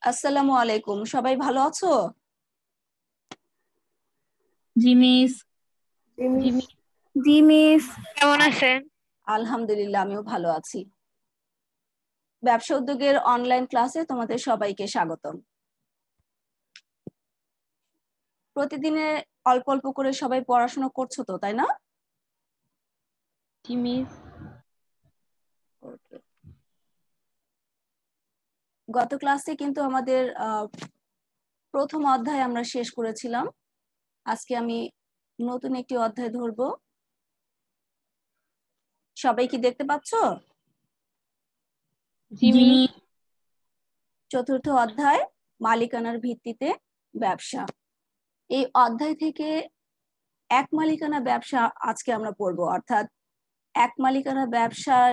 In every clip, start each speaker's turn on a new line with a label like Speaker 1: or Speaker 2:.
Speaker 1: আসসালামু আলাইকুম, সবাই ভালো আছো?
Speaker 2: জি মিস। জি মিস,
Speaker 3: জি মিস।
Speaker 2: কেমন আছেন?
Speaker 1: আলহামদুলিল্লাহ, আমিও ভালো আছি। ব্যবসা উদ্যোগের অনলাইন ক্লাসে তোমাদের সবাইকে স্বাগতম। প্রতিদিনে অল্প অল্প করে সবাই পড়াশোনা করছো তো, তাই না?
Speaker 2: জি মিস।
Speaker 1: Okay. গত ক্লাসে কিন্তু আমাদের প্রথম অধ্যায় আমরা শেষ করেছিলাম। আজকে আমি নতুন একটি অধ্যায় ধরবো। সবাই কি দেখতে পাচ্ছো?
Speaker 2: জি মিস।
Speaker 1: চতুর্থ অধ্যায়, মালিকানার ভিত্তিতে ব্যবসা। এই অধ্যায় থেকে এক মালিকানা ব্যবসা আজকে আমরা পড়বো, অর্থাৎ এক মালিকানা ব্যবসার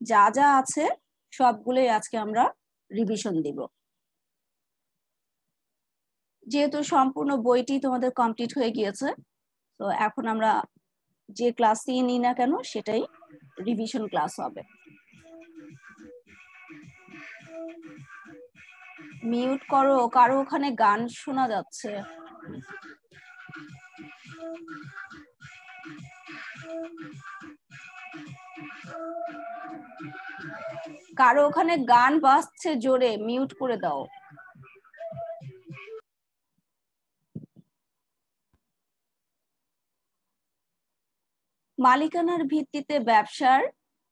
Speaker 1: যা যা আছে সবগুলোই আজকে আমরা রিভিশন দিব। যেহেতু সম্পূর্ণ বইটি তোমাদের কমপ্লিট হয়ে গিয়েছে, তো এখন আমরা যে ক্লাসই নিই না কেন সেটাই রিভিশন ক্লাস হবে। মিউট করো, কারো ওখানে গান শোনা যাচ্ছে। কারো ওখানে গান বাজছে জোরে, মিউট করে দাও। মালিকানার ভিত্তিতে ব্যবসার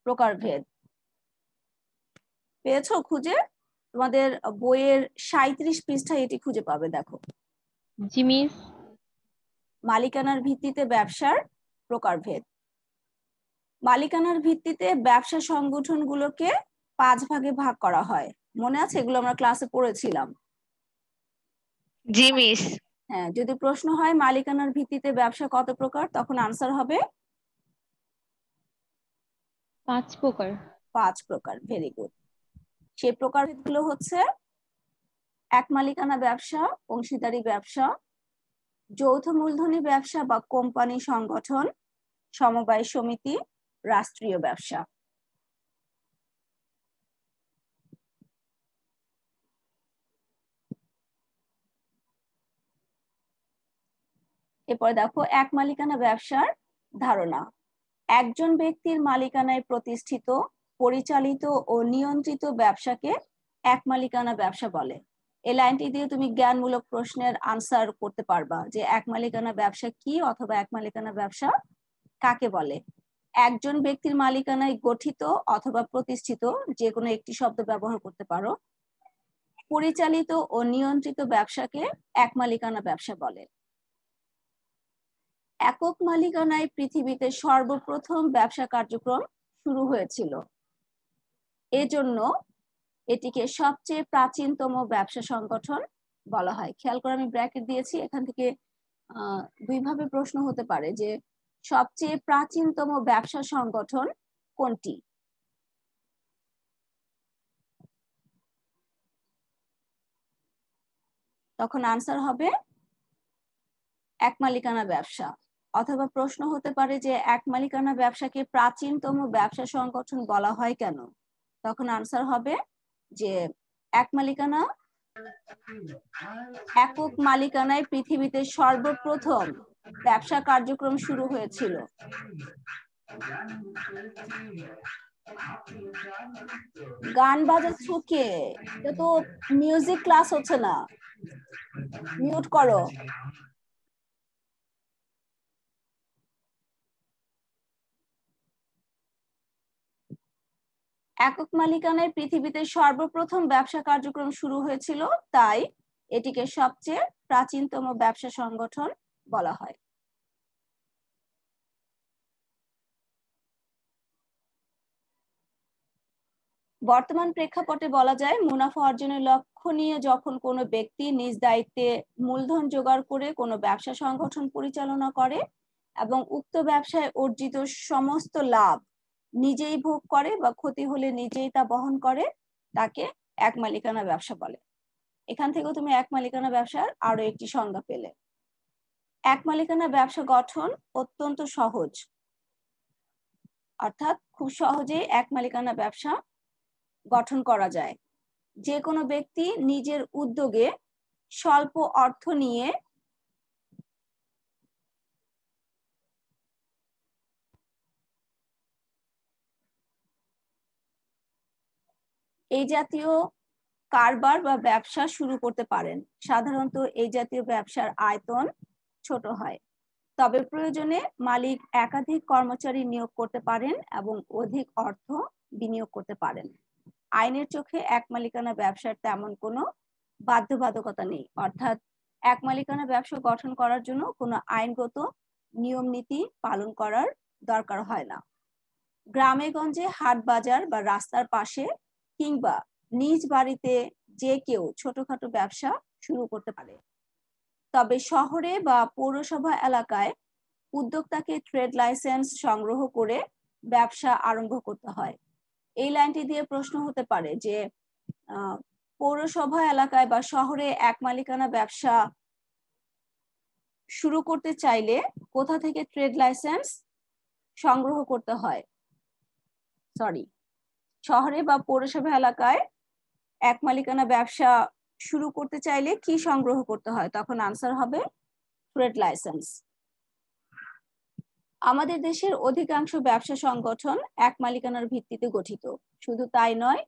Speaker 1: প্রকারভেদ পেয়েছো খুঁজে? তোমাদের বইয়ের 37 পৃষ্ঠায় এটি খুঁজে পাবে, দেখো।
Speaker 2: জি মিস।
Speaker 1: মালিকানার ভিত্তিতে ব্যবসার প্রকারভেদ। মালিকানার ভিত্তিতে ব্যবসা সংগঠনগুলোকে 5 ভাগে ভাগ করা হয়। মনে আছে? এগুলো আমরা ক্লাসে পড়েছিলাম।
Speaker 2: জি মিস।
Speaker 1: হ্যাঁ, যদি প্রশ্ন হয় মালিকানার ভিত্তিতে ব্যবসা কত প্রকার, তখন আনসার হবে
Speaker 2: 5 প্রকার।
Speaker 1: 5 প্রকার। Very good. সেই প্রকারভেদগুলো হচ্ছে এক মালিকানা ব্যবসা, অংশীদারি ব্যবসা, যৌথ মূলধনী ব্যবসা বা কোম্পানি সংগঠন, সমবায় সমিতি, রাষ্ট্রীয় ব্যবসা। এরপর দেখো এক মালিকানা ব্যবসার ধারণা। একজন ব্যক্তির মালিকানায় প্রতিষ্ঠিত, পরিচালিত ও নিয়ন্ত্রিত ব্যবসাকে এক মালিকানা ব্যবসা বলে। এই লাইনটি দিয়ে তুমি জ্ঞানমূলক প্রশ্নের আনসার করতে পারবা যে এক মালিকানা ব্যবসা কি অথবা এক মালিকানা ব্যবসা কাকে বলে। একজন ব্যক্তির মালিকানায় গঠিত অথবা প্রতিষ্ঠিত, যে কোনো একটি শব্দ ব্যবহার করতে পারো। পরিচালিত ও নিয়ন্ত্রিত ব্যবসাকে এক মালিকানা ব্যবসা বলে। একক মালিকানায় পৃথিবীতে সর্বপ্রথম ব্যবসা কার্যক্রম শুরু হয়েছিল, এজন্য এটিকে সবচেয়ে প্রাচীনতম ব্যবসা সংগঠন বলা হয়। খেয়াল করে আমি ব্র্যাকেট দিয়েছি, এখান থেকে দুই ভাবে প্রশ্ন হতে পারে যে সবচেয়ে প্রাচীনতম ব্যবসা সংগঠন কোনটি। তখন আনসার হবে এক মালিকানা ব্যবসা। অথবা প্রশ্ন হতে পারে যে এক মালিকানা ব্যবসাকে প্রাচীনতম ব্যবসা সংগঠন বলা হয় কেন, তখন আনসার হবে যে এক মালিকানা, একক মালিকানায় পৃথিবীতে সর্বপ্রথম ব্যবসা কার্যক্রম শুরু হয়েছিল। গান বাজাচ্ছ কে? এটা তো মিউজিক ক্লাস হচ্ছে না, মিউট করো। একক মালিকানায় পৃথিবীতে সর্বপ্রথম ব্যবসা কার্যক্রম শুরু হয়েছিল, তাই এটিকে সবচেয়ে প্রাচীনতম ব্যবসা সংগঠন বলা হয়। বর্তমান প্রেক্ষাপটে বলা যায় মুনাফা অর্জনের লক্ষ্য নিয়ে যখন কোনো ব্যক্তি নিজ দায়িত্বে মূলধন জোগাড় করে কোনো ব্যবসা সংগঠন পরিচালনা করে এবং উক্ত ব্যবসায় অর্জিত সমস্ত লাভ নিজেই ভোগ করে বা ক্ষতি হলে নিজেই তা বহন করে, তাকে এক মালিকানা ব্যবসা বলে। এখান থেকেও তুমি এক মালিকানা ব্যবসার আরো একটি সংজ্ঞা পেলে। এক মালিকানা ব্যবসা গঠন অত্যন্ত সহজ, অর্থাৎ খুব সহজেই এক মালিকানা ব্যবসা গঠন করা যায়। যে কোনো ব্যক্তি নিজের উদ্যোগে স্বল্প অর্থ নিয়ে এই জাতীয় কারবার বা ব্যবসা শুরু করতে পারেন। সাধারণত এই জাতীয় ব্যবসার আয়তন ছোট হয়, তবে প্রয়োজনে মালিক একাধিক কর্মচারী নিয়োগ করতে পারেন এবং অধিক অর্থ বিনিয়োগ করতে পারেন। আইনের চোখে এক মালিকানা ব্যবসার তেমন কোনো বাধ্যবাধকতা নেই, অর্থাৎ এক মালিকানা ব্যবসা গঠন করার জন্য কোনো আইনগত নিয়ম নীতি পালন করার দরকার হয় না। গ্রামে গঞ্জে হাট বাজার বা রাস্তার পাশে কিংবা নিজ বাড়িতে যে কেউ ছোটখাটো ব্যবসা শুরু করতে পারে, তবে শহরে বা পৌরসভা এলাকায় উদ্যোক্তাকে ট্রেড লাইসেন্স সংগ্রহ করে ব্যবসা আরম্ভ করতে হয়। এই লাইনটি দিয়ে প্রশ্ন হতে পারে যে পৌরসভা এলাকায় বা শহরে এক মালিকানা ব্যবসা শুরু করতে চাইলে কোথা থেকে ট্রেড লাইসেন্স সংগ্রহ করতে হয়? শহরে বা পৌরসভা এলাকায় এক মালিকানা ব্যবসা শুরু করতে চাইলে কি সংগ্রহ করতে হয়? তখন আনসার হবে ট্রেড লাইসেন্স। আমাদের দেশের অধিকাংশ ব্যবসা সংগঠন এক মালিকানার ভিত্তিতে গঠিত। শুধু তাই নয়,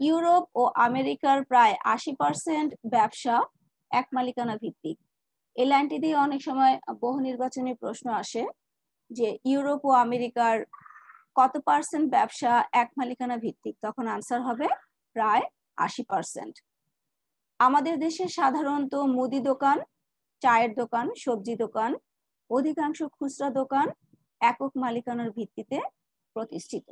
Speaker 1: ইউরোপ ও আমেরিকার প্রায় 80% ব্যবসা এক মালিকানা ভিত্তিক। এই লাইনটি দিয়ে অনেক সময় বহু নির্বাচনী প্রশ্ন আসে যে ইউরোপ ও আমেরিকার কত পার্সেন্ট ব্যবসা এক মালিকানা ভিত্তিক? তখন আনসার হবে প্রায় 80%। আমাদের দেশে সাধারণত মুদি দোকান, চায়ের দোকান, সবজি দোকান, অধিকাংশ খুচরা দোকান একক মালিকানার ভিত্তিতে প্রতিষ্ঠিত।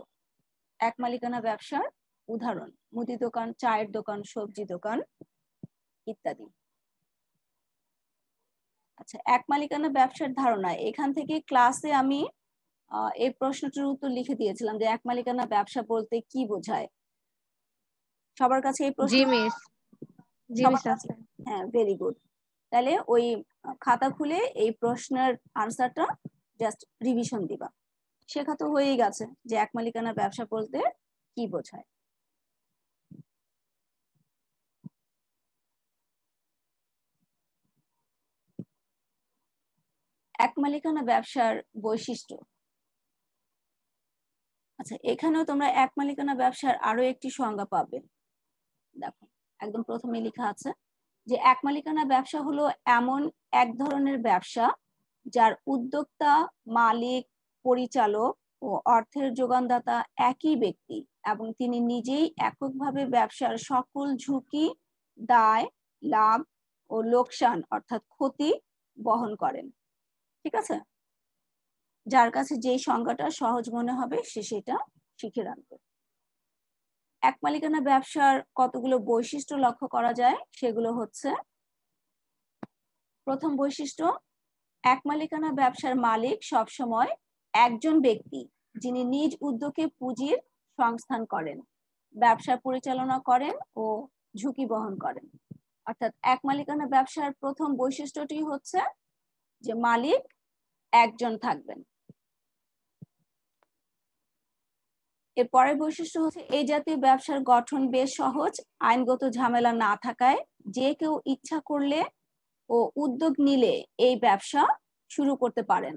Speaker 1: এক মালিকানা ব্যবসার উদাহরণ মুদি দোকান, চায়ের দোকান, সবজি দোকান ইত্যাদি। আচ্ছা, এক মালিকানা ব্যবসার ধারণা, এখান থেকে ক্লাসে আমি এই প্রশ্নটির উত্তর লিখে দিয়েছিলাম যে এক মালিকানা ব্যবসা বলতে কি বোঝায়। সবার কাছে এই প্রশ্ন? হ্যাঁ, ভেরি গুড। তাহলে ওই খাতা খুলে এই প্রশ্নের আনসারটা জাস্ট রিভিশন দিবা। শেখা তো হয়েই গেছে যে এক মালিকানা ব্যবসা বলতে কি বোঝায়। এক মালিকানা ব্যবসার বৈশিষ্ট্য। আচ্ছা, এখানেও তোমরা এক মালিকানা ব্যবসার আরো একটি সংজ্ঞা পাবে। দেখো, একদম প্রথমে লেখা আছে যে এক মালিকানা ব্যবসা হলো এমন এক ধরনের ব্যবসা যার উদ্যোক্তা, মালিক, পরিচালক ও অর্থের যোগানদাতা একই ব্যক্তি এবং তিনি নিজেই এককভাবে ব্যবসার সকল ঝুঁকি, দায়, লাভ ও লোকসান অর্থাৎ ক্ষতি বহন করেন। ঠিক আছে, যার কাছে যেই সংজ্ঞাটা সহজ মনে হবে সে সেটা শিখে রাখবে। এক মালিকানা ব্যবসার কতগুলো বৈশিষ্ট্য লক্ষ্য করা যায়, সেগুলো হচ্ছে: প্রথম বৈশিষ্ট্য, এক মালিকানা ব্যবসার মালিক সবসময় একজন ব্যক্তি, যিনি নিজ উদ্যোগে পুঁজির সংস্থান করেন, ব্যবসা পরিচালনা করেন ও ঝুঁকি বহন করেন। অর্থাৎ এক মালিকানা ব্যবসার প্রথম বৈশিষ্ট্যটি হচ্ছে যে মালিক একজন থাকবেন। এর পরের বৈশিষ্ট্য হচ্ছে এই জাতীয় ব্যবসার গঠন বেশ সহজ, আইনগত ঝামেলা না থাকায় যে কেউ ইচ্ছা করলে ও উদ্যোগ নিলে এই ব্যবসা শুরু করতে পারেন।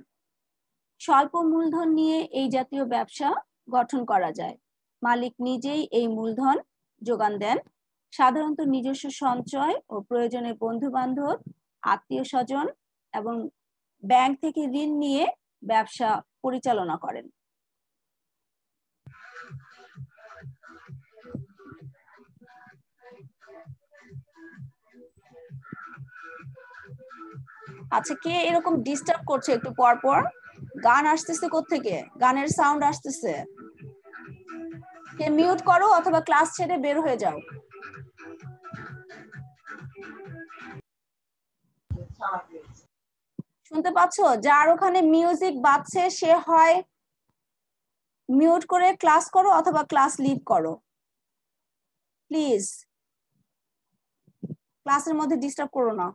Speaker 1: স্বল্প মূলধন নিয়ে এই জাতীয় ব্যবসা গঠন করা যায়, মালিক নিজেই এই মূলধন যোগান দেন, সাধারণত নিজস্ব সঞ্চয় ও প্রয়োজনে বন্ধু বান্ধব, আত্মীয় স্বজন এবং ব্যাংক থেকে ঋণ নিয়ে ব্যবসা পরিচালনা করেন। আচ্ছা, কে এরকম ডিস্টার্ব করছে একটু পর পর? গান আসতেছে কোত্থেকে? গানের সাউন্ড আসতেছে। কে মিউট করো অথবা ক্লাস ছেড়ে বের হয়ে যাও। শুনতে পাচ্ছো? যার ওখানে মিউজিক বাজছে সে হয় মিউট করে ক্লাস করো অথবা ক্লাস লিড করো প্লিজ। ক্লাসের মধ্যে ডিস্টার্ব করো না।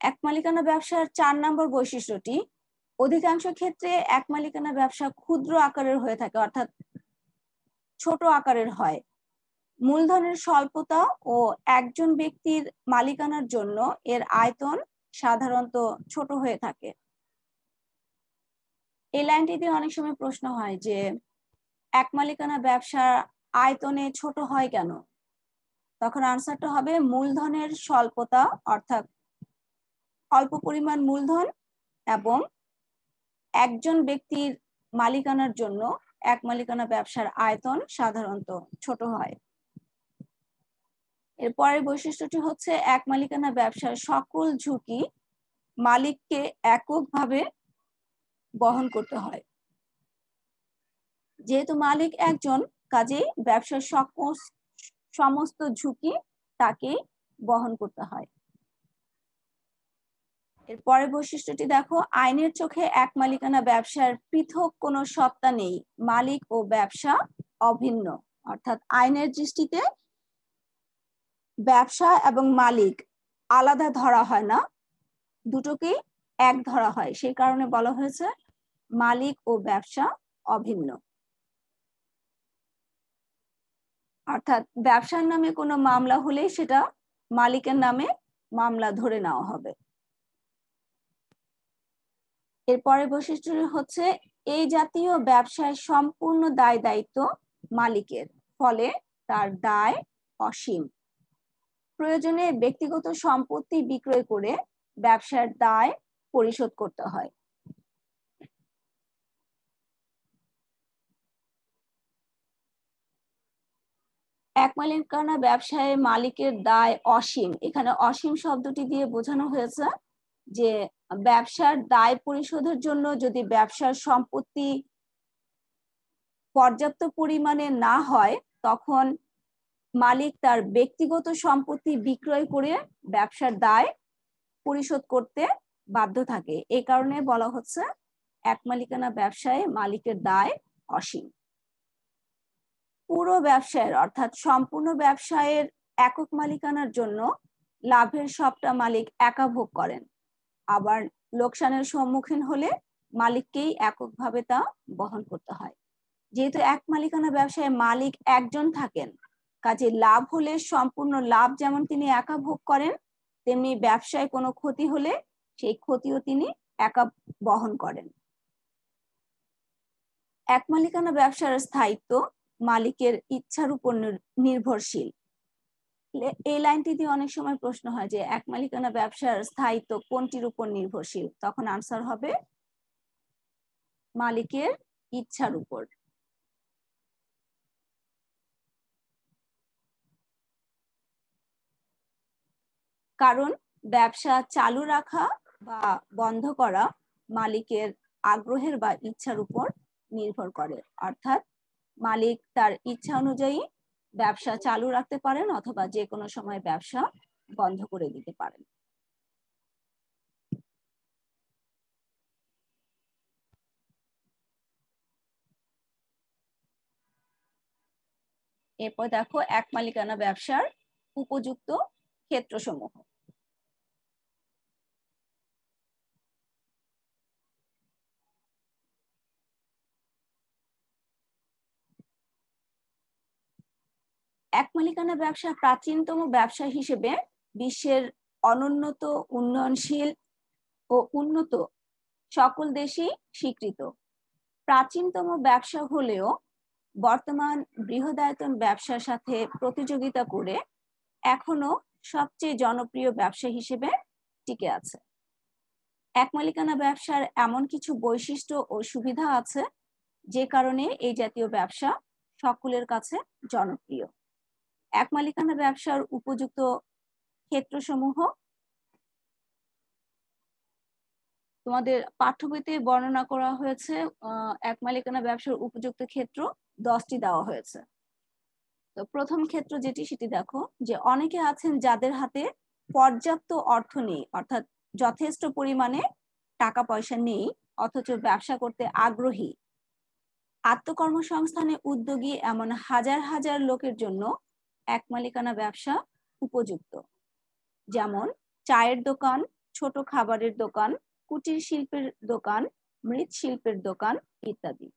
Speaker 1: এক মালিকানা ব্যবসার 4 নম্বর বৈশিষ্ট্যটি, অধিকাংশ ক্ষেত্রে এক মালিকানা ব্যবসা ক্ষুদ্র আকারের হয়ে থাকে, অর্থাৎ ছোট আকারের হয়। মূলধনের স্বল্পতা ও একজন ব্যক্তির মালিকানার জন্য এর আয়তন সাধারণত ছোট হয়ে থাকে। এই লাইনটি দিয়ে অনেক সময় প্রশ্ন হয় যে এক মালিকানা ব্যবসা আয়তনে ছোট হয় কেন? তখন আনসারটা হবে মূলধনের স্বল্পতা, অর্থাৎ অল্প পরিমাণ মূলধন এবং একজন ব্যক্তির মালিকানার জন্য এক মালিকানা ব্যবসার আয়তন সাধারণত ছোট হয়। এর পরের বৈশিষ্ট্যটি হচ্ছে এক মালিকানা ব্যবসার সকল ঝুঁকি মালিককে এককভাবে বহন করতে হয়। যেহেতু মালিক একজন, কাজেই ব্যবসার সমস্ত ঝুঁকি তাকে বহন করতে হয়। এর পরের বৈশিষ্ট্যটি দেখো, আইনের চোখে এক মালিকানা ব্যবসার পৃথক কোনো সত্তা নেই, মালিক ও ব্যবসা অভিন্ন। অর্থাৎ আইনের দৃষ্টিতে ব্যবসা এবং মালিক আলাদা ধরা হয় না, দুটোকেই এক ধরা হয়। সেই কারণে বলা হয়েছে মালিক ও ব্যবসা অভিন্ন। অর্থাৎ ব্যবসার নামে কোনো মামলা হলেই সেটা মালিকের নামে মামলা ধরে নেওয়া হবে। এরপরে বৈশিষ্ট্য হচ্ছে এই জাতীয় ব্যবসায় সম্পূর্ণ দায় দায়িত্ব মালিকের, ফলে তার দায় অসীম। প্রয়োজনে ব্যক্তিগত সম্পত্তি বিক্রয় করে ব্যবসার দায় পরিশোধ করতে হয়। এক মালিকানা ব্যবসায় মালিকের দায় অসীম। এখানে অসীম শব্দটি দিয়ে বোঝানো হয়েছে যে ব্যবসার দায় পরিশোধের জন্য যদি ব্যবসার সম্পত্তি পর্যাপ্ত পরিমাণে না হয়, তখন মালিক তার ব্যক্তিগত সম্পত্তি বিক্রয় করে ব্যবসার দায় পরিশোধ করতে বাধ্য থাকে। এই কারণে বলা হচ্ছে এক মালিকানা ব্যবসায় মালিকের দায় অসীম। পুরো ব্যবসায়ের অর্থাৎ সম্পূর্ণ ব্যবসায়ের একক মালিকানার জন্য লাভের সবটা মালিক একা ভোগ করেন, আবার লোকসানের সম্মুখীন হলে মালিককেই এককভাবে তা বহন করতে হয়। যেহেতু এক মালিকানা ব্যবসায় মালিক একজন থাকেন, কাজে লাভ হলে সম্পূর্ণ লাভ যেমন তিনি একা ভোগ করেন, তেমনি ব্যবসায় কোনো ক্ষতি হলে সেই ক্ষতিও তিনি একা বহন করেন। এক মালিকানা ব্যবসার স্থায়িত্ব মালিকের ইচ্ছার উপর নির্ভরশীল। এই লাইনটি দিয়ে অনেক সময় প্রশ্ন হয় যে এক মালিকানা ব্যবসার স্থায়িত্ব কোনটির উপর নির্ভরশীল? তখন আনসার হবে মালিকের ইচ্ছার উপর। কারণ ব্যবসা চালু রাখা বা বন্ধ করা মালিকের আগ্রহের বা ইচ্ছার উপর নির্ভর করে। অর্থাৎ মালিক তার ইচ্ছা অনুযায়ী ব্যবসা চালু রাখতে পারেন অথবা যে কোনো সময় ব্যবসা বন্ধ করে দিতে পারেন। এরপর দেখো এক মালিকানা ব্যবসার উপযুক্ত ক্ষেত্রসমূহ। এক মালিকানা ব্যবসা প্রাচীনতম ব্যবসা হিসেবে বিশ্বের অনুন্নত, উন্নয়নশীল ও উন্নত সকল দেশেই স্বীকৃত। প্রাচীনতম ব্যবসা হলেও বর্তমান বৃহদায়তন ব্যবসার সাথে প্রতিযোগিতা করে এখনো সবচেয়ে জনপ্রিয় ব্যবসা হিসেবে টিকে আছে। এক মালিকানা ব্যবসার এমন কিছু বৈশিষ্ট্য ও সুবিধা আছে যে কারণে এই জাতীয় ব্যবসা সকলের কাছে জনপ্রিয়। এক মালিকানা ব্যবসার উপযুক্ত ক্ষেত্রসমূহ তোমাদের পাঠ্যবইতে বর্ণনা করা হয়েছে। এক মালিকানা ব্যবসার উপযুক্ত ক্ষেত্র 10টি দেওয়া হয়েছে। তো প্রথম ক্ষেত্র যেটি, সেটি দেখো যে অনেকে আছেন যাদের হাতে পর্যাপ্ত অর্থ নেই, অর্থাৎ যথেষ্ট পরিমাণে টাকা পয়সা নেই, অথচ ব্যবসা করতে আগ্রহী। আত্মকর্মসংস্থানে উদ্যোগী এমন হাজার হাজার লোকের জন্য এক মালিকানা ব্যবসা উপযুক্ত। যেমন চায়ের দোকান, ছোট খাবারের দোকান, কুটির শিল্পের দোকান, মৃৎশিল্পের দোকান ইত্যাদি।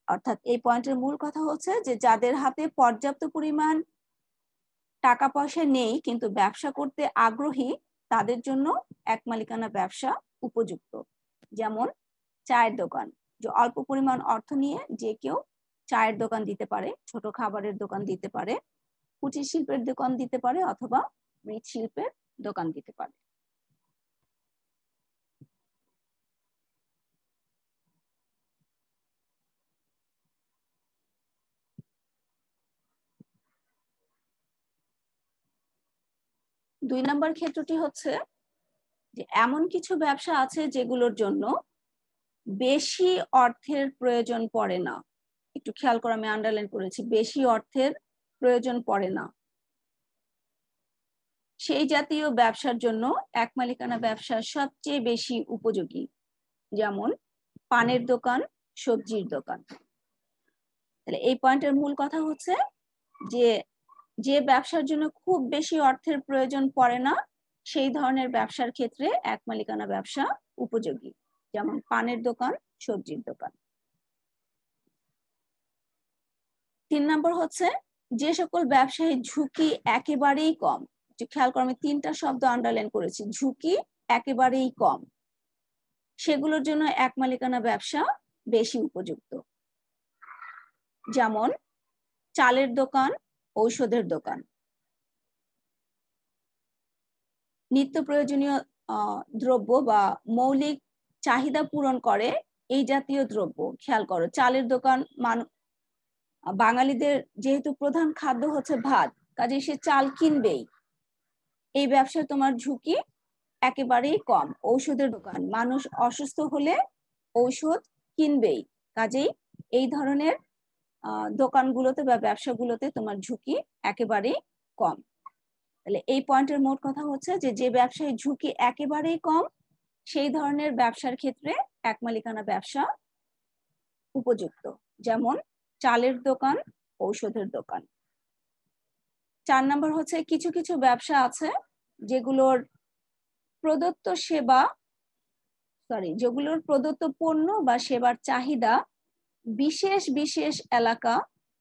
Speaker 1: অর্থাৎ এই পয়েন্টের মূল কথা হচ্ছে যে যাদের হাতে পর্যাপ্ত পরিমাণ টাকা পয়সা নেই কিন্তু ব্যবসা করতে আগ্রহী, তাদের জন্য এক মালিকানা ব্যবসা উপযুক্ত। যেমন চায়ের দোকান, যে অল্প পরিমাণ অর্থ নিয়ে যে কেউ চায়ের দোকান দিতে পারে, ছোট খাবারের দোকান দিতে পারে, কুটির শিল্পের দোকান দিতে পারে, অথবা মৃৎশিল্পের দোকান দিতে পারে। দুই নম্বর ক্ষেত্রটি হচ্ছে যে এমন কিছু ব্যবসা আছে যেগুলোর জন্য বেশি অর্থের প্রয়োজন পড়ে না। একটু খেয়াল করে, আমি আন্ডারলাইন করেছি, বেশি অর্থের প্রয়োজন পড়ে না। সেই জাতীয় ব্যবসার জন্য এক মালিকানা ব্যবসা সবচেয়ে বেশি উপযোগী। যেমন পানের দোকান, সবজির দোকান। তাহলে এই পয়েন্টের মূল কথা হচ্ছে যে যে ব্যবসার জন্য খুব বেশি অর্থের প্রয়োজন পড়ে না, সেই ধরনের ব্যবসার ক্ষেত্রে এক মালিকানা ব্যবসা উপযোগী। যেমন পানের দোকান, সবজির দোকান। 3 নম্বর হচ্ছে যে সকল ব্যবসায় ঝুঁকি একেবারেই কম। খেয়াল করো, আমি 3টা শব্দ আন্ডারলাইন করেছি, ঝুঁকি একেবারেই কম, সেগুলোর জন্য এক মালিকানা ব্যবসা বেশি উপযুক্ত। যেমন চালের দোকান, ঔষধের দোকান। নিত্য প্রয়োজনীয় দ্রব্য বা মৌলিক চাহিদা পূরণ করে এই জাতীয় দ্রব্য। খেয়াল করো, চালের দোকান, বাঙালিদের যেহেতু প্রধান খাদ্য হচ্ছে ভাত, কাজে সে চাল কিনবেই। এই ব্যবসায় তোমার ঝুঁকি একেবারেই কম। ঔষধের দোকান, মানুষ অসুস্থ হলে ঔষধ কিনবেই, কাজেই এই ধরনের দোকানগুলোতে বা ব্যবসাগুলোতে তোমার ঝুঁকি একেবারেই কম। তাহলে এই পয়েন্টের মোট কথা হচ্ছে যে যে ব্যবসায় ঝুঁকি একেবারেই কম, সেই ধরনের ব্যবসার ক্ষেত্রে এক মালিকানা ব্যবসা উপযুক্ত। যেমন চালের দোকান, ঔষধের দোকান। 4 নম্বর হচ্ছে কিছু কিছু ব্যবসা আছে যেগুলোর প্রদত্ত পণ্য বা সেবার চাহিদা বিশেষ বিশেষ এলাকা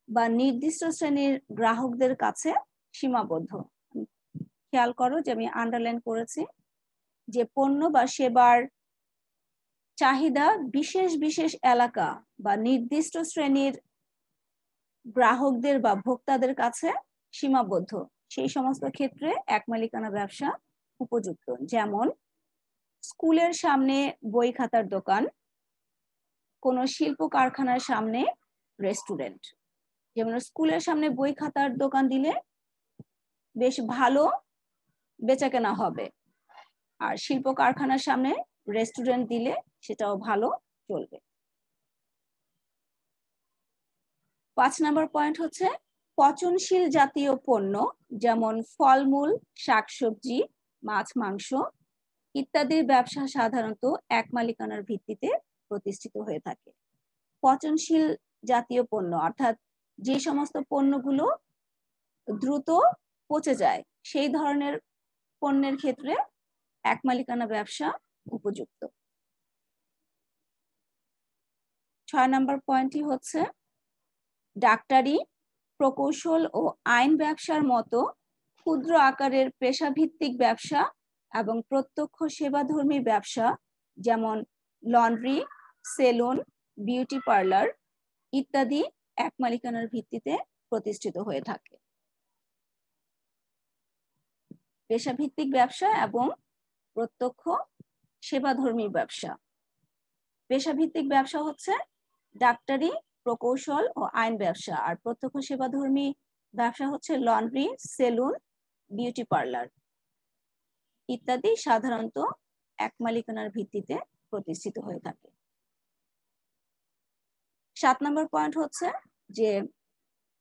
Speaker 1: বা নির্দিষ্ট শ্রেণীর গ্রাহকদের কাছে সীমাবদ্ধ। খেয়াল করো যে আমি আন্ডারলাইন করেছি যে পণ্য বা সেবার চাহিদা বিশেষ বিশেষ এলাকা বা নির্দিষ্ট শ্রেণীর গ্রাহকদের বা ভোক্তাদের কাছে সীমাবদ্ধ, সেই সমস্ত ক্ষেত্রে এক মালিকানা ব্যবসা উপযুক্ত। যেমন স্কুলের সামনে বই খাতার দোকান, কোন শিল্প কারখানার সামনে রেস্টুরেন্ট। যেমন স্কুলের সামনে বই খাতার দোকান দিলে বেশ ভালো বেচাকেনা হবে, আর শিল্প কারখানার সামনে রেস্টুরেন্ট দিলে সেটাও ভালো চলবে। 5 নম্বর পয়েন্ট হচ্ছে পচনশীল জাতীয় পণ্য, যেমন ফলমূল, শাকসবজি, মাছ, মাংস ইত্যাদির ব্যবসা সাধারণত এক মালিকানার ভিত্তিতে প্রতিষ্ঠিত হয়ে থাকে। পচনশীল জাতীয় পণ্য অর্থাৎ যে সমস্ত পণ্যগুলো দ্রুত পচে যায়, সেই ধরনের পণ্যের ক্ষেত্রে এক মালিকানা ব্যবসা উপযুক্ত। 6 নম্বর পয়েন্টটি হচ্ছে ডাক্তারি, প্রকৌশল ও আইন ব্যবসার মতো ক্ষুদ্র আকারের পেশাভিত্তিক ব্যবসা এবং প্রত্যক্ষ সেবাধর্মী ব্যবসা, যেমন লন্ড্রি, সেলুন, বিউটি পার্লার ইত্যাদি এক মালিকানার ভিত্তিতে প্রতিষ্ঠিত হয়ে থাকে। পেশাভিত্তিক ব্যবসা এবং প্রত্যক্ষ সেবাধর্মী ব্যবসা। পেশাভিত্তিক ব্যবসা হচ্ছে ডাক্তারি, প্রকৌশল ও আইন ব্যবসা, আর প্রত্যক্ষ সেবাধর্মী ব্যবসা হচ্ছে লন্ড্রি, সেলুন, বিউটি পার্লার ইত্যাদি সাধারণত এক মালিকানার ভিত্তিতে প্রতিষ্ঠিত হয়ে থাকে। 7 নম্বর পয়েন্ট হচ্ছে যে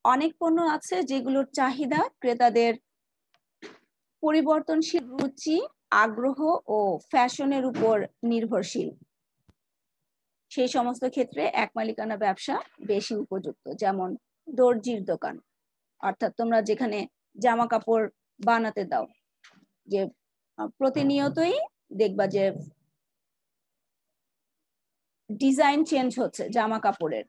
Speaker 1: অনেক পণ্য আছে যেগুলোর চাহিদা ক্রেতাদের পরিবর্তনশীল রুচি, আগ্রহ ও ফ্যাশনের উপর নির্ভরশীল। সেই সমস্ত ক্ষেত্রে এক মালিকানা ব্যবসা বেশি উপযুক্ত। যেমন দর্জির দোকান, অর্থাৎ তোমরা যেখানে জামা কাপড় বানাতে দাও, যে প্রতিনিয়তই দেখবা যে ডিজাইন চেঞ্জ হচ্ছে জামা কাপড়ের,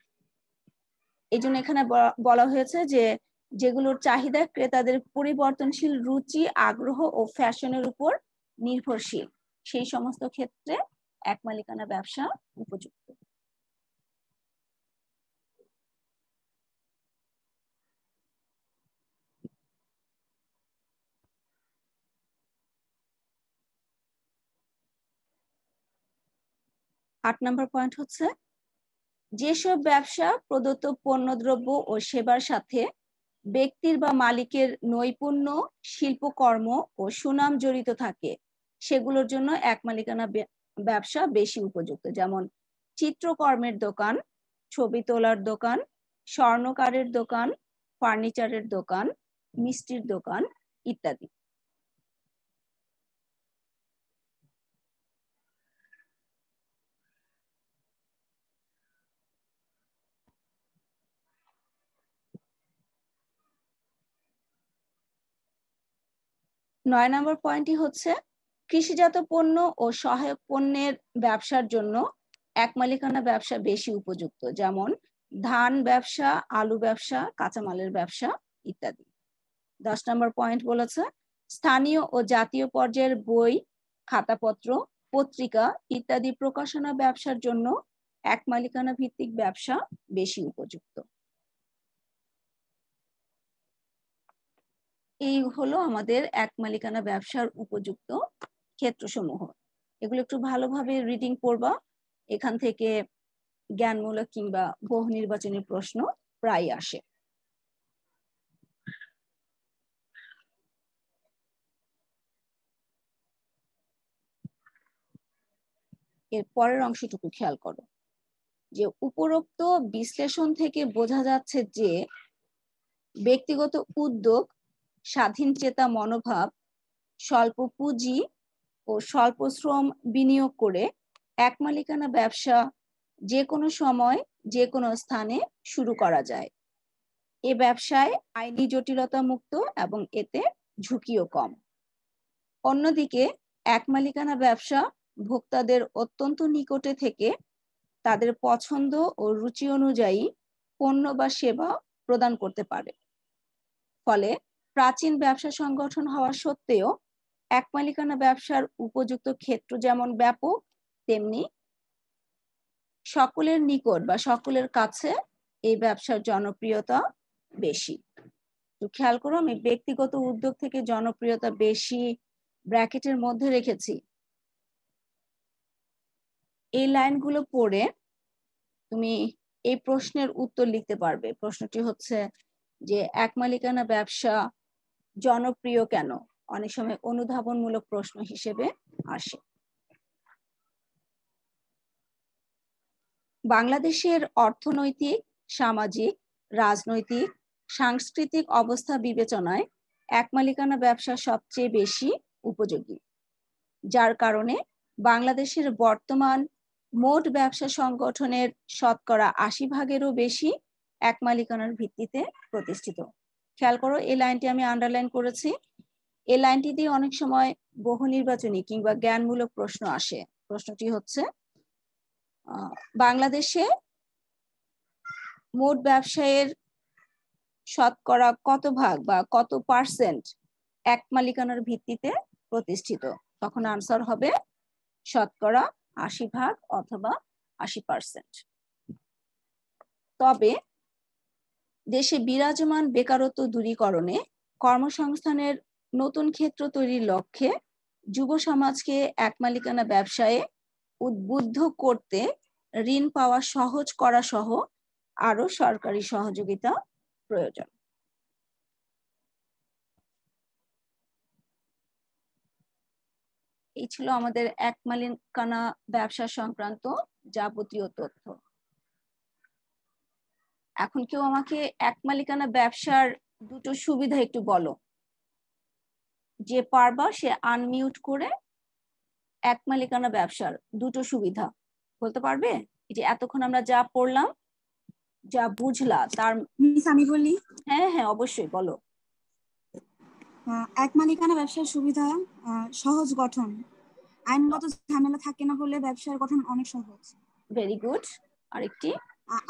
Speaker 1: এই জন্য এখানে বলা হয়েছে যে যেগুলোর চাহিদা ক্রেতাদের পরিবর্তনশীল রুচি, আগ্রহ ও ফ্যাশনের উপর নির্ভরশীল, সেই সমস্ত ক্ষেত্রে এক মালিকানা ব্যবসা উপযুক্ত। আট নম্বর পয়েন্ট হচ্ছে যেসব ব্যবসা প্রদত্ত পণ্যদ্রব্য ও সেবার সাথে ব্যক্তির বা মালিকের নৈপুণ্য, শিল্পকর্ম ও সুনাম জড়িত থাকে সেগুলোর জন্য এক মালিকানা ব্যবসা বেশি উপযুক্ত। যেমন চিত্রকর্মের দোকান, ছবি তোলার দোকান, স্বর্ণকারের দোকান, ফার্নিচারের দোকান, মিষ্টির দোকান ইত্যাদি। নয় নম্বর পয়েন্টটি হচ্ছে কৃষিজাত পণ্য ও সহায়ক পণ্যের ব্যবসার জন্য এক মালিকানা ব্যবসা বেশি উপযুক্ত। যেমন ধান ব্যবসা, আলু ব্যবসা, কাঁচামালের ব্যবসা ইত্যাদি। 10 নম্বর পয়েন্ট বলেছে স্থানীয় ও জাতীয় পর্যায়ের বই, খাতাপত্র, পত্রিকা ইত্যাদি প্রকাশনা ব্যবসার জন্য এক মালিকানা ভিত্তিক ব্যবসা বেশি উপযুক্ত। এই হলো আমাদের এক মালিকানা ব্যবসার উপযুক্ত ক্ষেত্রসমূহ। এগুলো একটু ভালোভাবে রিডিং করবা, এখান থেকে জ্ঞানমূলক কিংবা বহু নির্বাচনী প্রশ্ন প্রায় আসে। এর পরের অংশটুকু খেয়াল করো যে উপরোক্ত বিশ্লেষণ থেকে বোঝা যাচ্ছে যে ব্যক্তিগত উদ্যোগ, স্বাধীন চেতা মনোভাব, স্বল্প পুঁজি ও স্বল্প শ্রম বিনিয়োগ করে এক মালিকানা ব্যবসা যে কোনো সময় যে কোনো স্থানে শুরু করা যায়। এ ব্যবসায় আইনি জটিলতা মুক্ত এবং এতে ঝুঁকিও কম। অন্যদিকে এক মালিকানা ব্যবসা ভোক্তাদের অত্যন্ত নিকটে থেকে তাদের পছন্দ ও রুচি অনুযায়ী পণ্য বা সেবা প্রদান করতে পারে। ফলে প্রাচীন ব্যবসা সংগঠন হওয়া সত্ত্বেও এক মালিকানা ব্যবসার উপযুক্ত ক্ষেত্র যেমন ব্যাপক, তেমনি সকলের নিকট বা সকলের কাছে এই ব্যবসার জনপ্রিয়তা বেশি। তো খেয়াল করো, আমি ব্যক্তিগত উদ্যোগ থেকে জনপ্রিয়তা বেশি ব্র্যাকেটের মধ্যে রেখেছি। এই লাইনগুলো পড়ে তুমি এই প্রশ্নের উত্তর লিখতে পারবে। প্রশ্নটি হচ্ছে যে এক মালিকানা ব্যবসা জনপ্রিয় কেন? অনেক সময় অনুধাবনমূলক প্রশ্ন হিসেবে আসে। বাংলাদেশের অর্থনৈতিক, সামাজিক, রাজনৈতিক, সাংস্কৃতিক অবস্থা বিবেচনায় এক মালিকানা ব্যবসা সবচেয়ে বেশি উপযোগী, যার কারণে বাংলাদেশের বর্তমান মোট ব্যবসা সংগঠনের শতকরা 80% বেশি এক মালিকানার ভিত্তিতে প্রতিষ্ঠিত। খেয়াল করো, এই লাইনটি আমি আন্ডারলাইন করেছি। এই লাইনটি দিয়ে অনেক সময় বহু নির্বাচনী কিংবা জ্ঞানমূলক প্রশ্ন আসে। প্রশ্নটি হচ্ছে বাংলাদেশে মোট ব্যবসায়ের শতকরা কত ভাগ বা কত পার্সেন্ট এক মালিকানার ভিত্তিতে প্রতিষ্ঠিত? তখন আনসার হবে শতকরা 80% অথবা 80%। তবে দেশে বিরাজমান বেকারত্ব দূরীকরণে, কর্মসংস্থানের নতুন ক্ষেত্র তৈরির লক্ষ্যে যুব সমাজকে এক মালিকানা ব্যবসায়ে উদ্বুদ্ধ করতে ঋণ পাওয়া সহজ করা সহ আরো সরকারি সহযোগিতা প্রয়োজন। এই ছিল আমাদের এক মালিকানা ব্যবসা সংক্রান্ত যাবতীয় তথ্য। এখন কেউ আমাকে এক মালিকানা ব্যবসার দুটো সুবিধা একটু বলো। যে পারবা সে আনমিউট করে এক মালিকানা ব্যবসার দুটো সুবিধা বলতে পারবে? যে এতক্ষণ আমরা যা পড়লাম, যা বুঝলা তার।
Speaker 3: মিস আমি বলি?
Speaker 1: হ্যাঁ হ্যাঁ অবশ্যই বলো।
Speaker 3: এক মালিকানা ব্যবসার সুবিধা সহজ গঠন, আইনগত ঝামেলা থাকে না বলে ব্যবসার গঠন অনেক সহজ।
Speaker 1: Very good. আরেকটি?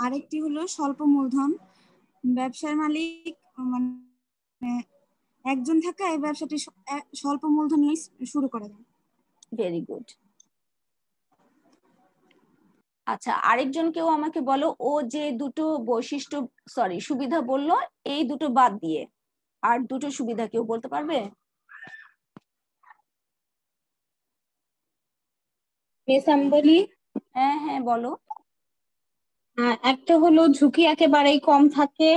Speaker 3: আরেকটি হলো স্বল্প মূলধন। ব্যবসার মালিক মানে একজন থাকা এই ব্যবসাটি স্বল্প মূলধন নিয়ে শুরু করা যায়।
Speaker 1: Very good. আচ্ছা, আরেকজন কেউ আমাকে বলো, ও যে দুটো বৈশিষ্ট্য সুবিধা বললো, এই দুটো বাদ দিয়ে আর দুটো সুবিধা কেউ বলতে পারবে?
Speaker 4: মিস আমি বলি,
Speaker 1: হ্যাঁ হ্যাঁ বলো।
Speaker 4: একটা হলো ঝুঁকি একেবারেই কম থাকে,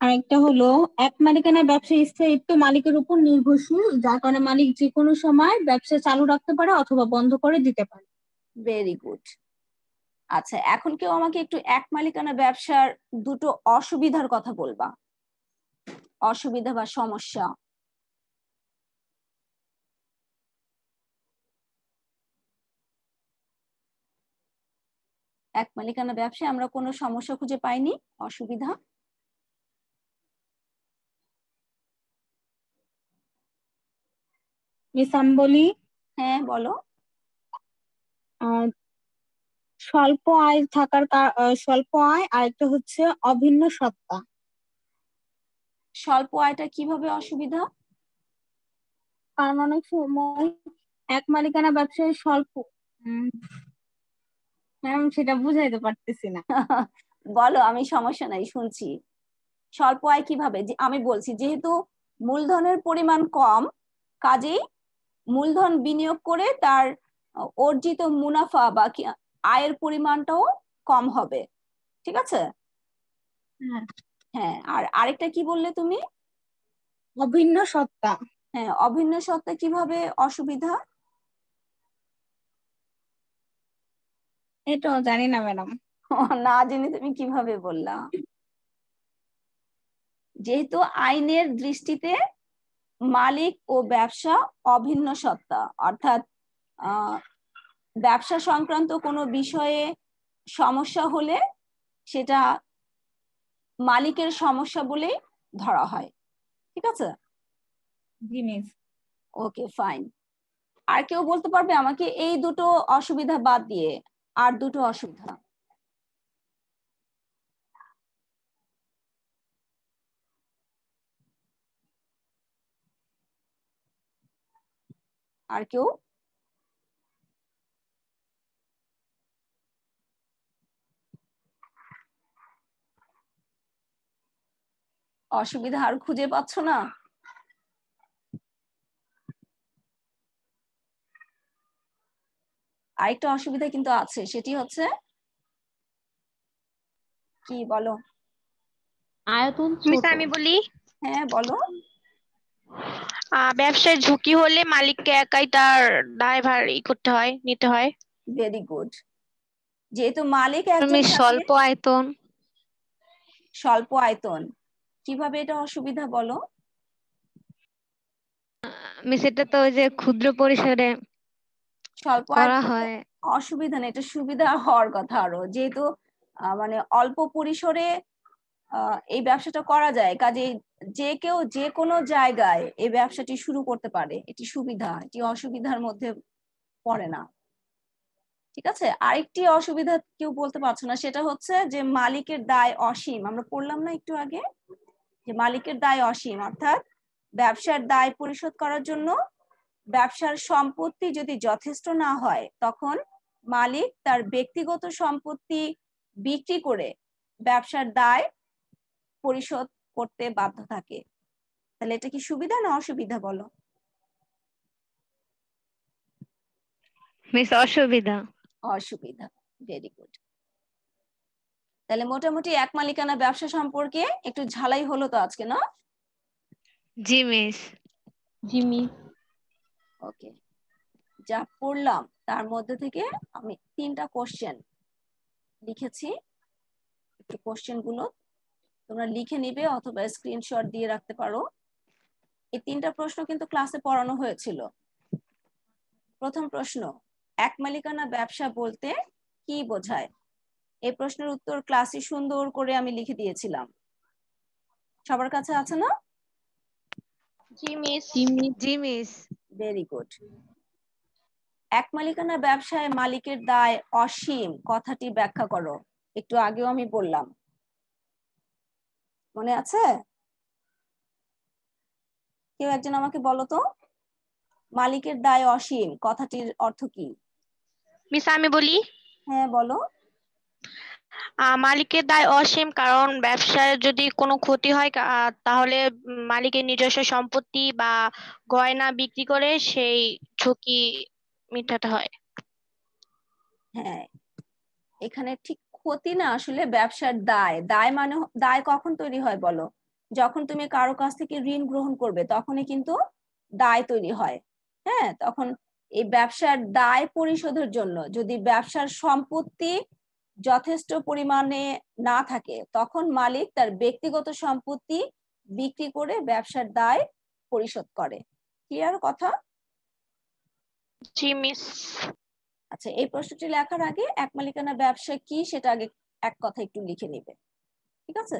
Speaker 4: আর একটা হলো এক মালিকানার ব্যবসা স্থায়িত্ব মালিকের উপর নির্ভরশীল, যার কারণে মালিক যে কোনো সময় ব্যবসা চালু রাখতে পারে অথবা বন্ধ করে দিতে পারে।
Speaker 1: Very good. আচ্ছা, এখন কেউ আমাকে একটু এক মালিকানা ব্যবসার দুটো অসুবিধার কথা বলবা, অসুবিধা বা সমস্যা। এক মালিকানা ব্যবসায় আমরা কোনো সমস্যা খুঁজে পাইনি, অসুবিধা?
Speaker 4: মিস আমি বলি,
Speaker 1: হ্যাঁ বলো।
Speaker 4: আহ, স্বল্প আয় থাকার স্বল্প আয়, আর একটা হচ্ছে অভিন্ন সত্তা।
Speaker 1: স্বল্প আয়টা কিভাবে অসুবিধা?
Speaker 4: কারণ অনেক সময় এক মালিকানা ব্যবসায় স্বল্প, ম্যাম সেটা বুঝাইতে পারতেছি না।
Speaker 1: বলো, আমি সমস্যা নাই, শুনছি। স্বল্প আয় কিভাবে? আমি বলছি, যেহেতু মূলধনের পরিমাণ কম, কাজেই মূলধন বিনিয়োগ করে তার অর্জিত মুনাফা বা আয়ের পরিমাণটাও কম হবে। ঠিক আছে? হ্যাঁ, আর আরেকটা কি বললে তুমি?
Speaker 4: অভিন্ন সত্তা।
Speaker 1: হ্যাঁ, অভিন্ন সত্তা কিভাবে অসুবিধা?
Speaker 4: এটাও জানি না ম্যাডাম।
Speaker 1: না জেনে তুমি কিভাবে বললা? যেহেতু আইনের দৃষ্টিতে মালিক ও ব্যবসা অভিন্ন সত্তা, অর্থাৎ ব্যবসা সংক্রান্ত কোনো বিষয়ে সমস্যা হলে সেটা মালিকের সমস্যা বলেই ধরা হয়। ঠিক আছে?
Speaker 4: জি মিস।
Speaker 1: Okay fine. আর কেউ বলতে পারবে আমাকে এই দুটো অসুবিধা বাদ দিয়ে আর দুটো অসুবিধা? আর কেউ? অসুবিধা আর খুঁজে পাচ্ছ না? আরেকটা অসুবিধা কিন্তু আছে, সেটি হচ্ছে কি বলো?
Speaker 2: আয়তন
Speaker 5: মিস
Speaker 2: ছোট।
Speaker 5: আমি বলি,
Speaker 1: হ্যাঁ বলো।
Speaker 5: ব্যবসায় ঝুঁকি হলে মালিককে একাই তার দায়ভার করতে হয়, নিতে হয়।
Speaker 1: Very good. যেহেতু মালিক একজন
Speaker 5: মিস
Speaker 1: থাকে,
Speaker 5: স্বল্প আয়তন।
Speaker 1: স্বল্প আয়তন কিভাবে এটা অসুবিধা বলো?
Speaker 5: মিস এটা তো ওই যে ক্ষুদ্র পরিসরে
Speaker 1: স্বল্প
Speaker 5: করা
Speaker 1: আয়তন
Speaker 5: হয়।
Speaker 1: অসুবিধা নেই, এটা সুবিধা হওয়ার কথা আরো, যেহেতু মানে অল্প পরিসরে এই ব্যবসাটা করা যায়, কাজে যে কেউ যে কোনো জায়গায় এই ব্যবসাটি শুরু করতে পারে, এটি সুবিধা, এটি অসুবিধার মধ্যে পড়ে না। ঠিক আছে? আরেকটি অসুবিধা কেউ বলতে পারছো না, সেটা হচ্ছে যে মালিকের দায় অসীম। আমরা পড়লাম না একটু আগে যে মালিকের দায় অসীম, অর্থাৎ ব্যবসার দায় পরিশোধ করার জন্য ব্যবসার সম্পত্তি যদি যথেষ্ট না হয়, তখন মালিক তার ব্যক্তিগত সম্পত্তি বিক্রি করে ব্যবসার দায় পরিশোধ করতে বাধ্য থাকে। তাহলে এটা কি সুবিধা না অসুবিধা বলো?
Speaker 5: মিস অসুবিধা।
Speaker 1: অসুবিধা। Very good. তাহলে মোটামুটি এক মালিকানা ব্যবসা সম্পর্কে একটু ঝালাই হলো তো আজকে, না?
Speaker 5: জি মিস।
Speaker 2: জি মিস।
Speaker 1: ওকে, যা পড়লাম তার মধ্যে থেকে আমি 3টা কোশ্চেন লিখেছি। একটু কোশ্চেন গুলো তোমরা লিখে নিবে অথবা স্ক্রিনশট দিয়ে রাখতে পারো। এই 3টা প্রশ্ন কিন্তু ক্লাসে পড়ানো হয়েছিল। প্রথম প্রশ্ন, এক মালিকানা ব্যবসা বলতে কি বোঝায়? এই প্রশ্নের উত্তর ক্লাসে সুন্দর করে আমি লিখে দিয়েছিলাম, সবার কাছে আছে না?
Speaker 5: জি মিস।
Speaker 2: জি মিস।
Speaker 5: জি মিস।
Speaker 1: Very good. এক মালিকানা ব্যবসায় মালিকের দায় অসীম কথাটি ব্যাখ্যা করো। একটু আগেও আমি বললাম, মনে আছে? কেউ একজন আমাকে বলো তো, মালিকের দায় অসীম কথাটির অর্থ কি?
Speaker 5: মিস আমি বলি,
Speaker 1: হ্যাঁ বলো।
Speaker 5: মালিকের দায় অসীম কারণ ব্যবসায় যদি কোনো ক্ষতি হয় তাহলে মালিকের নিজস্ব সম্পত্তি বা গয়না বিক্রি করে সেই ঝুঁকি মেটাতে হয়।
Speaker 1: হ্যাঁ, এখানে ঠিক ক্ষতি না, আসলে ব্যবসার দায়। দায় মানে, দায় কখন তৈরি হয় বলো? যখন তুমি কারো কাছ থেকে ঋণ গ্রহণ করবে তখনই কিন্তু দায় তৈরি হয়। হ্যাঁ, তখন এই ব্যবসার দায় পরিশোধের জন্য যদি ব্যবসার সম্পত্তি যথেষ্ট পরিমাণে না থাকে তখন মালিক তার ব্যক্তিগত সম্পত্তি বিক্রি করে ব্যবসার দায় পরিশোধ করে। ক্লিয়ার কথা?
Speaker 5: জি মিস।
Speaker 1: আচ্ছা, এই প্রশ্নটি লেখার আগে এক মালিকানা ব্যবসা কি সেটা আগে এক কথা একটু লিখে নিবে, ঠিক আছে?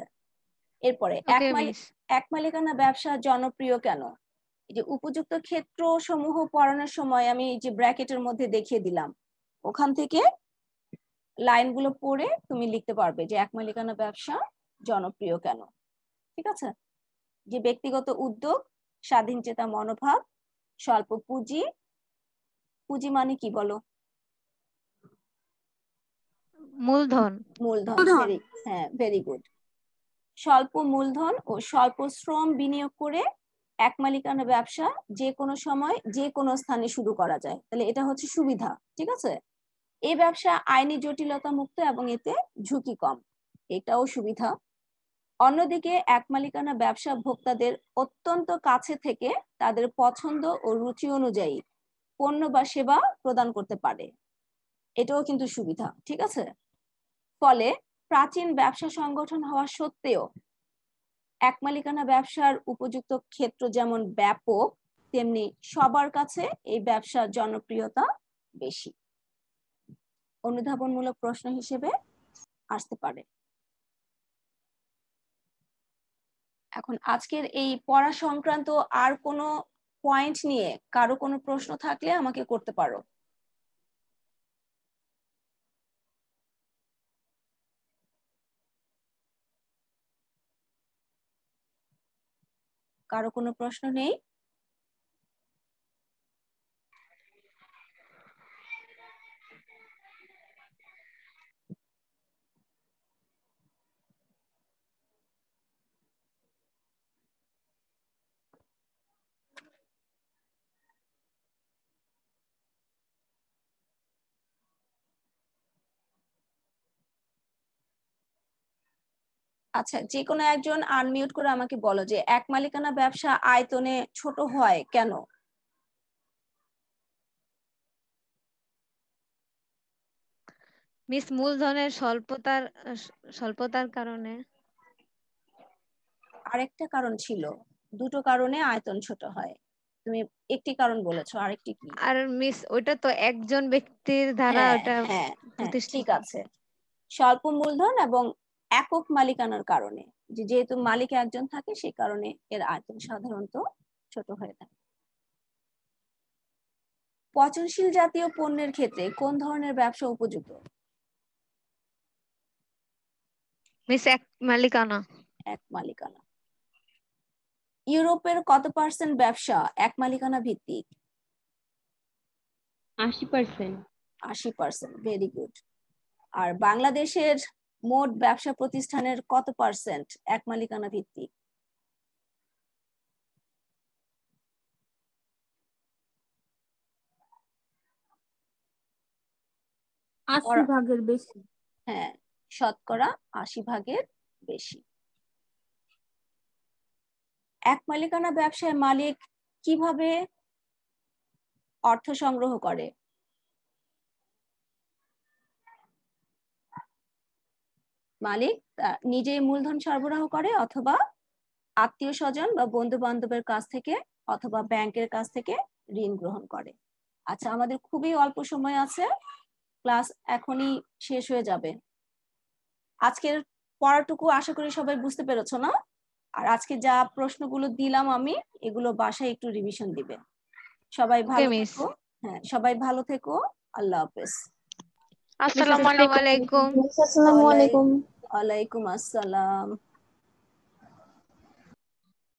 Speaker 1: এরপরে
Speaker 2: ওকে মিস।
Speaker 1: এক মালিকানা ব্যবসা জনপ্রিয় কেন? এই যে উপযুক্ত ক্ষেত্র সমূহ পড়ানোর সময় আমি যে ব্র্যাকেটের মধ্যে দেখিয়ে দিলাম, ওখান থেকে লাইনগুলো পড়ে তুমি লিখতে পারবে যে এক মালিকানা ব্যবসা জনপ্রিয় কেন। ঠিক আছে? যে ব্যক্তিগত উদ্যোগ, স্বাধীন চেতা মনোভাব, স্বল্প পুঁজি। পুঁজি মানে কি বলো?
Speaker 2: মূলধন।
Speaker 1: মূলধন।
Speaker 3: মূলধন।
Speaker 1: হ্যাঁ, ভেরি গুড। স্বল্প মূলধন ও স্বল্প শ্রম বিনিয়োগ করে এক মালিকানা ব্যবসা যে কোনো সময় যে কোনো স্থানে শুরু করা যায়, তাহলে এটা হচ্ছে সুবিধা। ঠিক আছে? এই ব্যবসা আইনি জটিলতা মুক্ত এবং এতে ঝুঁকি কম, এটাও সুবিধা। অন্যদিকে এক মালিকানা ব্যবসা ভোক্তাদের অত্যন্ত কাছে থেকে তাদের পছন্দ ও রুচি অনুযায়ী পণ্য বা সেবা প্রদান করতে পারে, এটাও কিন্তু সুবিধা। ঠিক আছে? ফলে প্রাচীন ব্যবসা সংগঠন হওয়া সত্ত্বেও এক মালিকানা ব্যবসার উপযুক্ত ক্ষেত্র যেমন ব্যাপক, তেমনি সবার কাছে এই ব্যবসার জনপ্রিয়তা বেশি। অনুধাবনমূলক প্রশ্ন হিসেবে আসতে পারে। এখন আজকের এই পড়া সংক্রান্ত আর কোনো পয়েন্ট নিয়ে কারো কোনো প্রশ্ন থাকলে আমাকে করতে পারো। কারো কোনো প্রশ্ন নেই? আচ্ছা, যে কোনো একজন আনমিউট করে আমাকে বলো যে এক মালিকানা ব্যবসা আয়তনে ছোট হয় কেন?
Speaker 2: মিস মূলধনের স্বল্পতার কারণে।
Speaker 1: আরেকটা কারণ ছিল, দুটো কারণে আয়তন ছোট হয়। তুমি একটি কারণ বলেছো, আরেকটি কি?
Speaker 2: আর মিস ওইটা তো একজন ব্যক্তির দ্বারা
Speaker 1: হ্যাঁ
Speaker 2: ওটা
Speaker 1: হ্যাঁ হ্যাঁ, ঠিক
Speaker 2: প্রতিষ্ঠিত।
Speaker 1: আছে। স্বল্প মূলধন এবং একক মালিকানার কারণে, যেহেতু মালিক একজন থাকে সেই কারণে এর আয়তন সাধারণত ছোট হয়ে থাকে। পচনশীল জাতীয় পণ্যের ক্ষেত্রে কোন ধরনের ব্যবসা উপযুক্ত?
Speaker 2: মিস এক মালিকানা।
Speaker 1: এক মালিকানা। ইউরোপের কত % ব্যবসা এক মালিকানা ভিত্তিক?
Speaker 2: 80%।
Speaker 1: 80%, ভেরি গুড। আর বাংলাদেশের মোট ব্যবসা প্রতিষ্ঠানের কত % এক মালিকানা ভিত্তিক?
Speaker 4: 80% বেশি।
Speaker 1: হ্যাঁ, শতকরা 80% বেশি। এক মালিকানা ব্যবসায় মালিক কিভাবে অর্থ সংগ্রহ করে? মালিক নিজেই মূলধন সরবরাহ করে অথবা আত্মীয় স্বজন বা বন্ধু বান্ধবের কাছ থেকে অথবা ব্যাংকের কাছ থেকে ঋণ গ্রহণ করে। আচ্ছা, আমাদের খুবই অল্প সময় আছে, ক্লাস এখনই শেষ হয়ে যাবে। আজকের পড়াটুকু আশা করি সবাই বুঝতে পেরেছো না? আর আজকে যা প্রশ্নগুলো দিলাম আমি, এগুলো বাসায় একটু রিভিশন দিবে। সবাই ভালো থেকো। হ্যাঁ, সবাই ভালো থেকো। আল্লাহ হাফেজ।
Speaker 5: আসসালামু
Speaker 2: আসসালামু
Speaker 5: আলাইকুম।
Speaker 2: আলাইকুম।
Speaker 6: আসসালামু আলাইকুম।
Speaker 1: ওয়ালাইকুম আসসালাম।